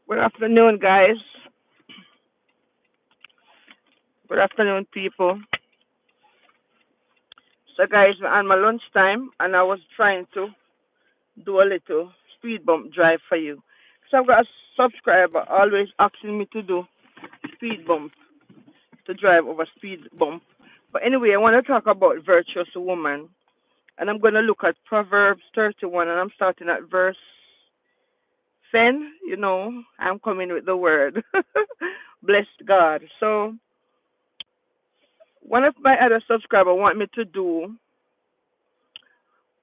Good afternoon, guys. Good afternoon, people. So, guys, we're on my lunchtime, and I was trying to do a little speed bump drive for you. So, I've got a subscriber always asking me to do speed bump, to drive over speed bump. But anyway, I want to talk about virtuous woman, and I'm going to look at Proverbs 31, and I'm starting at verse 10. I'm coming with the word. Bless God. So, one of my other subscribers want me to do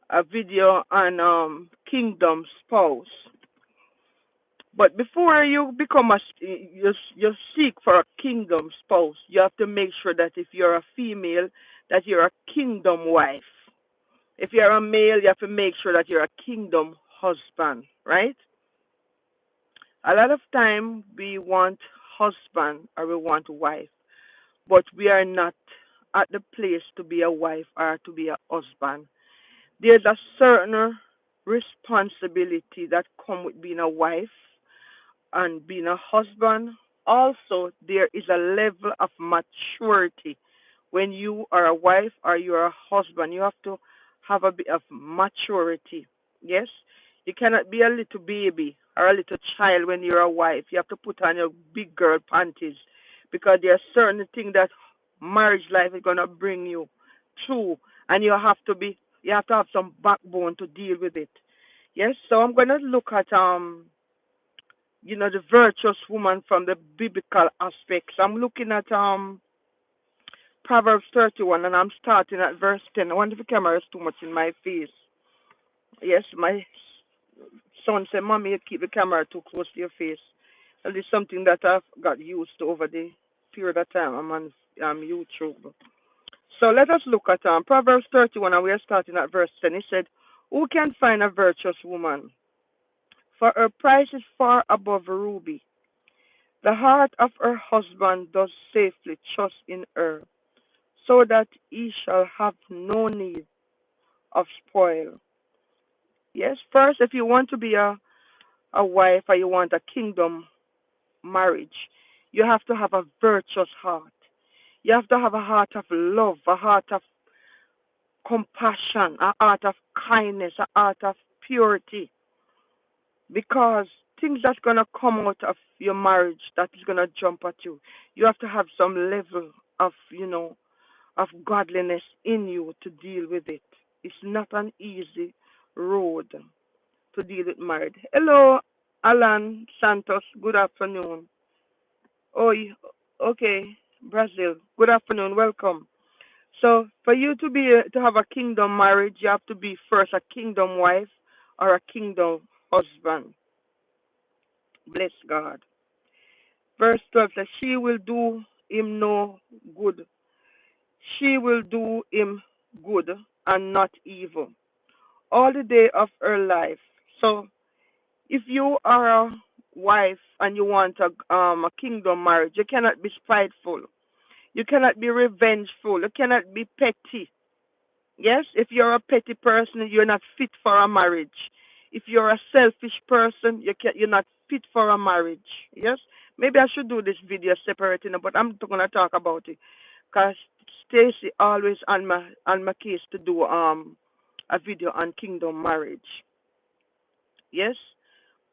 a video on kingdom spouse. But before you become you seek for a kingdom spouse, you have to make sure that if you're a female, that you're a kingdom wife. If you're a male, you have to make sure that you're a kingdom husband, right? A lot of time we want husband or we want wife, but we are not at the place to be a wife or to be a husband. There's a certain responsibility that come with being a wife and being a husband. Also, there is a level of maturity when you are a wife or you are a husband. You have to have a bit of maturity. Yes, you cannot be a little baby or a little child when you're a wife. You have to put on your big girl panties because there are certain things that marriage life is gonna bring you through, and you have to have some backbone to deal with it. Yes, so I'm gonna look at the virtuous woman from the biblical aspects. I'm looking at Proverbs 31, and I'm starting at verse 10. I wonder if the camera is too much in my face. Yes, my son said, "Mommy, you keep the camera too close to your face." That is something that I've got used to over the period of time I'm on YouTube. So let us look at Proverbs 31, and we are starting at verse 10. It said, "Who can find a virtuous woman? For her price is far above a ruby. The heart of her husband does safely trust in her, so that he shall have no need of spoil." Yes, first, if you want to be a wife or you want a kingdom marriage, you have to have a virtuous heart. You have to have a heart of love, a heart of compassion, a heart of kindness, a heart of purity. Because things that's gonna come out of your marriage that is gonna jump at you. You have to have some level of, of godliness in you to deal with it. It's not an easy road to deal with marriage. Hello, Alan Santos. Good afternoon. Oh, okay, Brazil. Good afternoon. Welcome. So, for you to be to have a kingdom marriage, you have to be first a kingdom wife or a kingdom husband. Bless God. Verse 12 says, "She will do him no good. She will do him good and not evil all the day of her life." So, if you are a wife and you want a kingdom marriage, you cannot be spiteful. You cannot be revengeful. You cannot be petty. Yes, if you're a petty person, you're not fit for a marriage. If you're a selfish person, you're not fit for a marriage. Yes, maybe I should do this video separate, but I'm gonna talk about it because Stacy always on my case to do a video on kingdom marriage. Yes,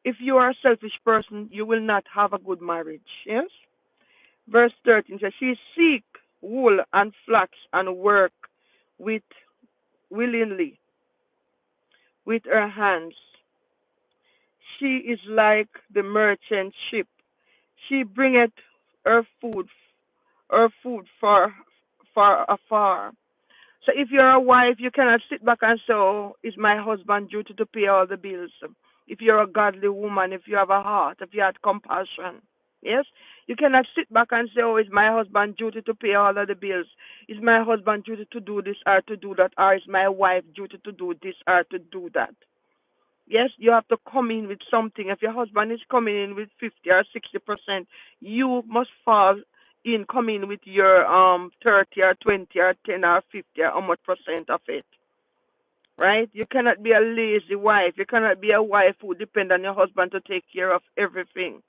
if you are a selfish person, you will not have a good marriage. Yes, verse 13 says, "She seek wool and flax and work with willingly with her hands. She is like the merchant ship. She bringeth her food far afar." So if you're a wife, you cannot sit back and say, "Oh, it's my husband's duty to pay all the bills." If you're a godly woman, if you have a heart, if you have compassion, yes, you cannot sit back and say, "Oh, it's my husband's duty to pay all of the bills. It's my husband's duty to do this or to do that, or it's my wife's duty to do this or to do that." Yes, you have to come in with something. If your husband is coming in with 50 or 60%, you must fall in, come in with your 30 or 20 or 10 or 50 or how much percent of it. Right? You cannot be a lazy wife. You cannot be a wife who depend on your husband to take care of everything.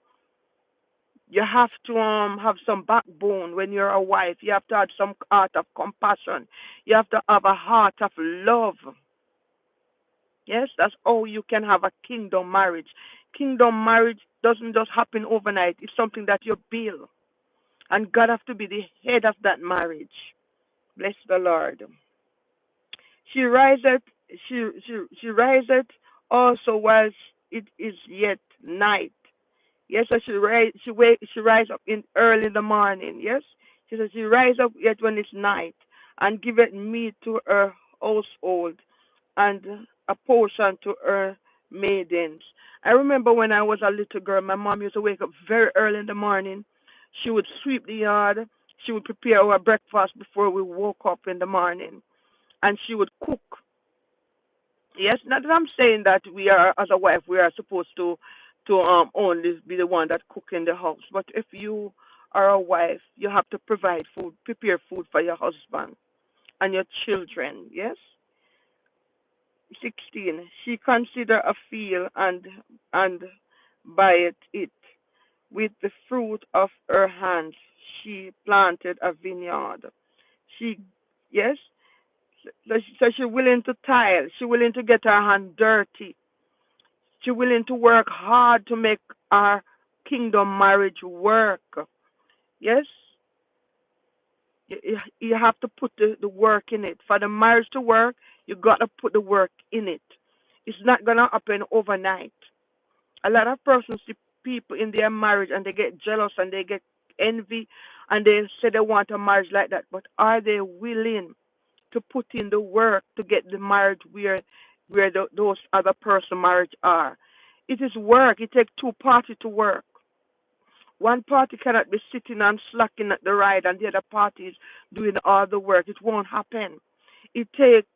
You have to have some backbone when you're a wife. You have to have some heart of compassion. You have to have a heart of love. Yes, that's how you can have a kingdom marriage. Kingdom marriage doesn't just happen overnight. It's something that you build. And God have to be the head of that marriage. Bless the Lord. She riseth, she riseth also whilst it is yet night. Yes, so she rise up in early in the morning. Yes, she says she rise up yet when it's night, and giveth meat to her household, and a portion to her maidens. I remember when I was a little girl, my mom used to wake up very early in the morning. She would sweep the yard. She would prepare our breakfast before we woke up in the morning, and she would cook. Yes, not that I'm saying that we are, as a wife, we are supposed to only be the one that cook in the house. But if you are a wife, you have to provide food, prepare food for your husband and your children. Yes. 16. She consider a field and buyeth it. With the fruit of her hands she planted a vineyard. She, yes, so she willing to tile. She willing to get her hand dirty. She willing to work hard to make our kingdom marriage work. Yes, you have to put the work in it. For the marriage to work, you got to put the work in it. It's not going to happen overnight. A lot of persons see people in their marriage and they get jealous and they get envy and they say they want a marriage like that. But are they willing to put in the work to get the marriage where those other person marriage are? It is work. It takes two parties to work. One party cannot be sitting and slacking at the ride and the other party is doing all the work. It won't happen. It take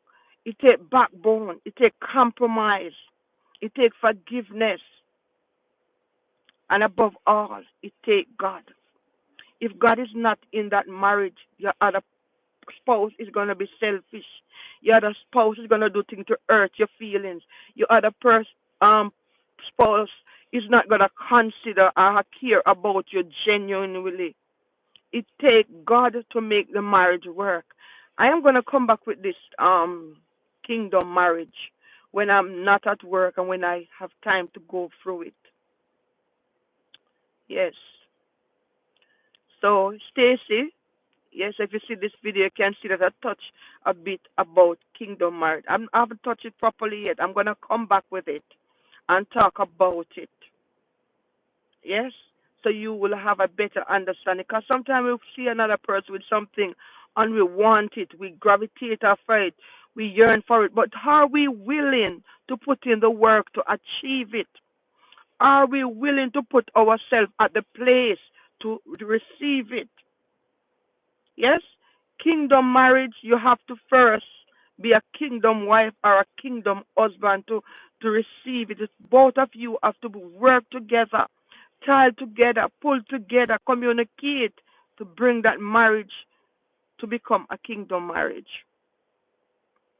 backbone. It take compromise. It take forgiveness. And above all, it take God. If God is not in that marriage, your other spouse is going to be selfish. Your other spouse is going to do things to hurt your feelings. Your other spouse is not going to consider or care about you genuinely. It takes God to make the marriage work. I am going to come back with this kingdom marriage when I'm not at work and when I have time to go through it. Yes. So, Stacy, yes, if you see this video, you can see that I touch a bit about kingdom marriage. I haven't touched it properly yet. I'm going to come back with it and talk about it. Yes? So you will have a better understanding. Because sometimes we see another person with something and we want it, we gravitate after it, we yearn for it. But are we willing to put in the work to achieve it? Are we willing to put ourselves at the place to receive it? Yes? Kingdom marriage, you have to first be a kingdom wife or a kingdom husband to receive it. Both of you have to work together, tie together, pull together, communicate to bring that marriage to become a kingdom marriage,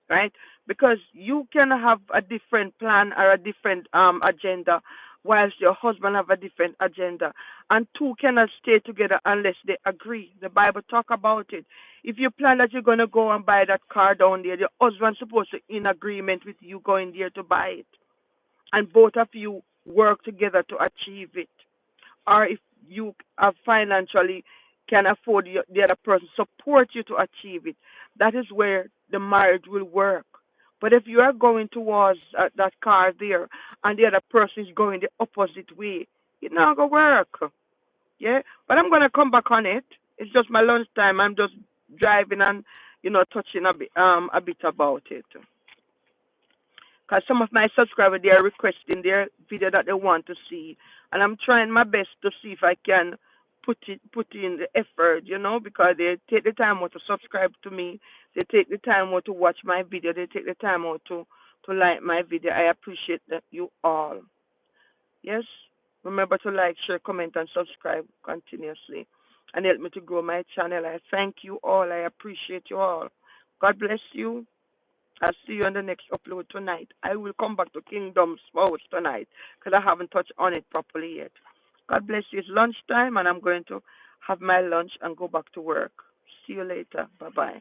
right? Because you can have a different plan or a different agenda, whilst your husband have a different agenda, and two cannot stay together unless they agree. The Bible talk about it. If you plan that you're gonna go and buy that car down there, the husband's supposed to in agreement with you going there to buy it, and both of you work together to achieve it. Or if you are financially can afford the other person support you to achieve it, that is where the marriage will work. But if you are going towards that car there and the other person is going the opposite way, it's not gonna work. Yeah, but I'm gonna come back on it. It's just my lunchtime. I'm just driving and touching a bit about it. Because some of my subscribers, they are requesting their video that they want to see, and I'm trying my best to see if I can put in the effort, because they take the time out to subscribe to me, they take the time out to watch my video, they take the time out to like my video. I appreciate that you all. Yes, remember to like, share, comment, and subscribe continuously, and help me to grow my channel. I thank you all. I appreciate you all. God bless you. I'll see you on the next upload tonight. I will come back to Kingdom Spouse tonight because I haven't touched on it properly yet. God bless you. It's lunchtime and I'm going to have my lunch and go back to work. See you later. Bye bye.